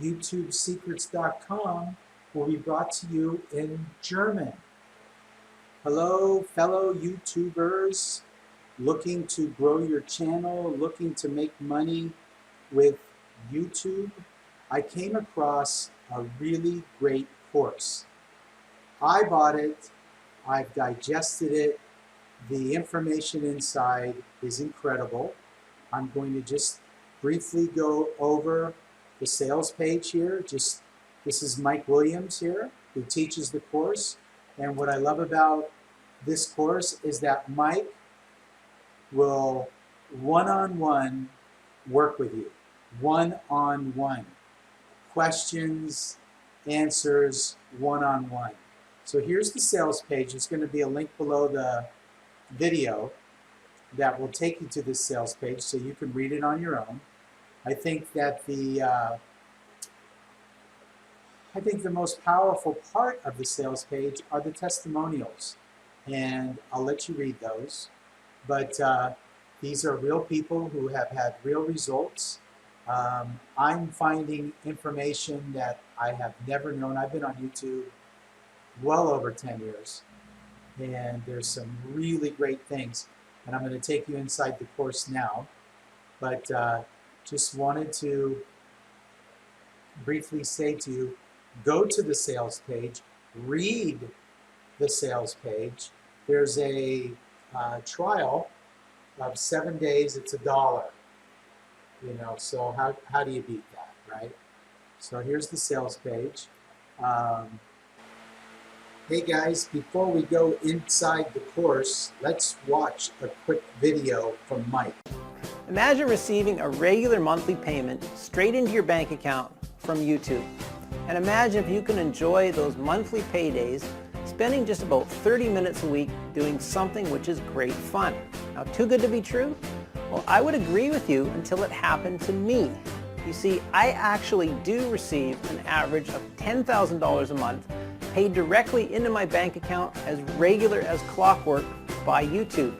YouTubesecrets.com will be brought to you in German. Hello, fellow YouTubers looking to grow your channel, looking to make money with YouTube. I came across a really great course. I bought it, I've digested it, the information inside is incredible. I'm going to just briefly go over the sales page here. This is Mike Williams here, who teaches the course. And what I love about this course is that Mike will one-on-one work with you. One-on-one. Questions, answers, one-on-one. So here's the sales page. There's going to be a link below the video that will take you to this sales page so you can read it on your own. I think that the most powerful part of the sales page are the testimonials, and I'll let you read those. But these are real people who have had real results. I'm finding information that I have never known. I've been on YouTube well over 10 years, and there's some really great things. And I'm going to take you inside the course now, but just wanted to briefly say to you, go to the sales page, read the sales page. There's a trial of 7 days. It's $1. You know, so how do you beat that, right? So here's the sales page. Hey guys, before we go inside the course, let's watch a quick video from Mike. Imagine receiving a regular monthly payment straight into your bank account from YouTube. And imagine if you can enjoy those monthly paydays spending just about 30 minutes a week doing something which is great fun. Now, too good to be true? Well, I would agree with you until it happened to me. You see, I actually do receive an average of $10,000 a month paid directly into my bank account as regular as clockwork by YouTube.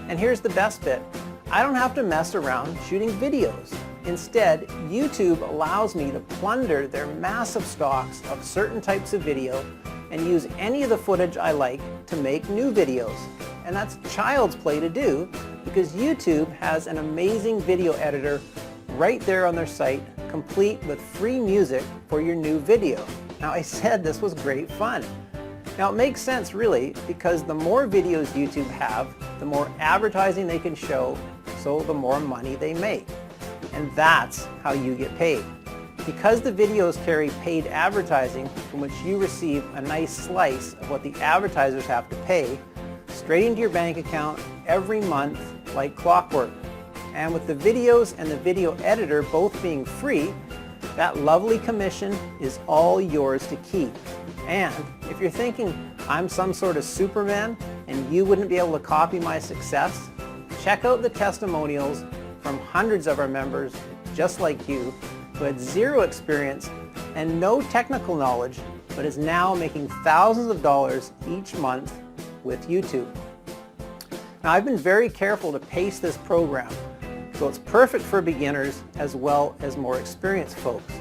And here's the best bit. I don't have to mess around shooting videos. Instead, YouTube allows me to plunder their massive stocks of certain types of video and use any of the footage I like to make new videos. And that's child's play to do because YouTube has an amazing video editor right there on their site, complete with free music for your new video. Now, I said this was great fun. Now, it makes sense really because the more videos YouTube have, the more advertising they can show, so the more money they make. And that's how you get paid. Because the videos carry paid advertising from which you receive a nice slice of what the advertisers have to pay, straight into your bank account every month like clockwork. And with the videos and the video editor both being free, that lovely commission is all yours to keep. And if you're thinking I'm some sort of Superman and you wouldn't be able to copy my success, check out the testimonials from hundreds of our members just like you who had zero experience and no technical knowledge but is now making thousands of dollars each month with YouTube. Now, I've been very careful to pace this program so it's perfect for beginners as well as more experienced folks.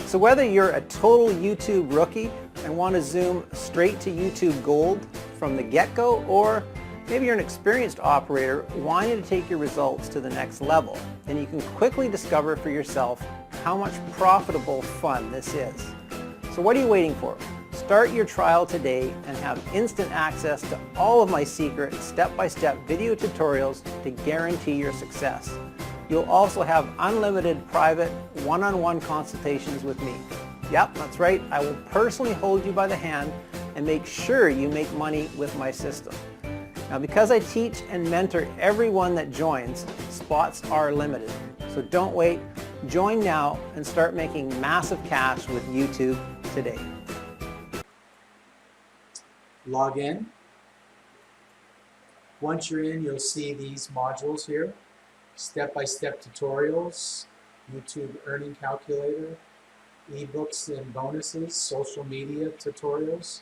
So whether you're a total YouTube rookie and want to zoom straight to YouTube Gold from the get-go, or maybe you're an experienced operator wanting to take your results to the next level, then you can quickly discover for yourself how much profitable fun this is. So what are you waiting for? Start your trial today and have instant access to all of my secret step-by-step video tutorials to guarantee your success. You'll also have unlimited private one-on-one consultations with me. Yep, that's right. I will personally hold you by the hand and make sure you make money with my system. Now, because I teach and mentor everyone that joins, spots are limited. So don't wait. Join now and start making massive cash with YouTube today. Log in. Once you're in, you'll see these modules here. Step-by-step tutorials, YouTube earning calculator, ebooks and bonuses, social media tutorials,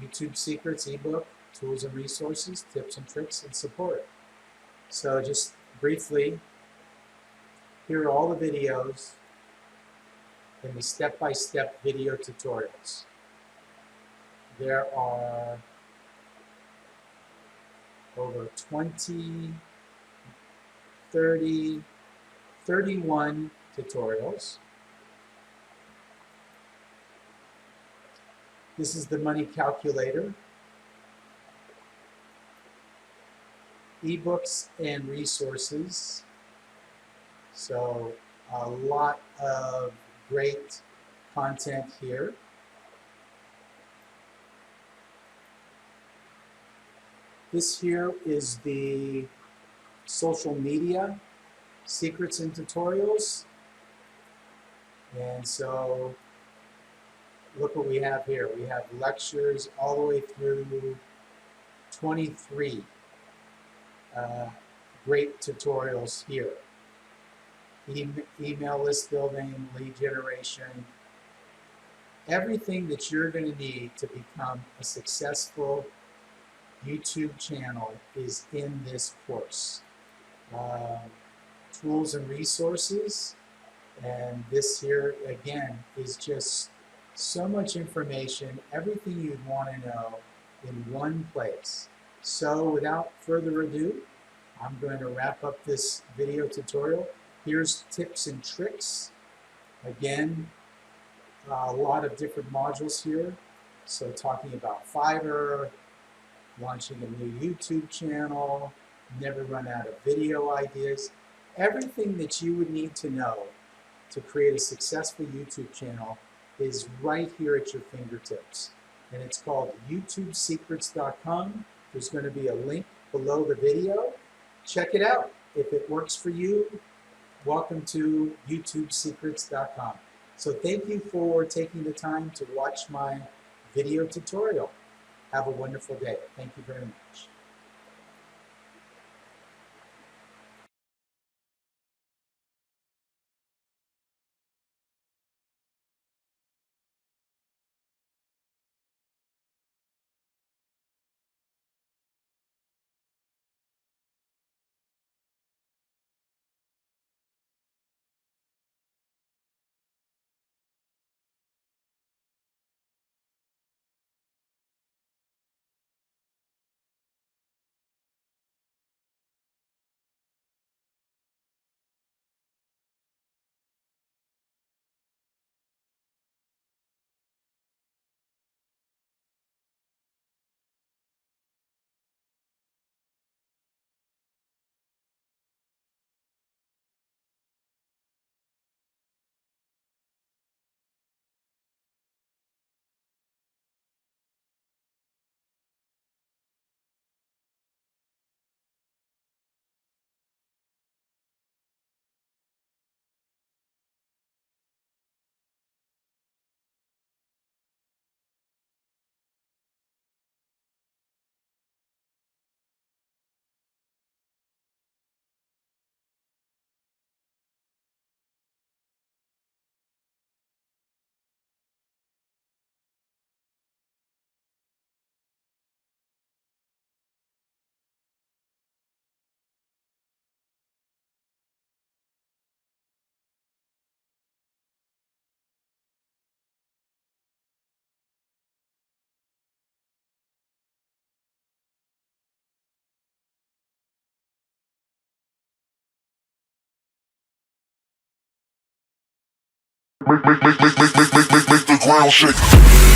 YouTube secrets ebook, tools and resources, tips and tricks, and support. So just briefly, here are all the videos in the step-by-step video tutorials. There are over 20, 30, 31 tutorials. This is the money calculator. Ebooks and resources. So a lot of great content here. This here is the social media secrets and tutorials. And so look what we have here. We have lectures all the way through 23 great tutorials here. Email list building, lead generation, everything that you're going to need to become a successful YouTube channel is in this course. Tools and resources, and this here again is just so much information, everything you'd want to know in one place. So without further ado, I'm going to wrap up this video tutorial. Here's tips and tricks. Again, a lot of different modules here. So talking about Fiverr, launching a new YouTube channel, never run out of video ideas. Everything that you would need to know to create a successful YouTube channel is right here at your fingertips. And it's called youtubesecrets.com. There's going to be a link below the video. Check it out. If it works for you, welcome to youtubesecrets.com. So thank you for taking the time to watch my video tutorial. Have a wonderful day. Thank you very much. Make the ground shake.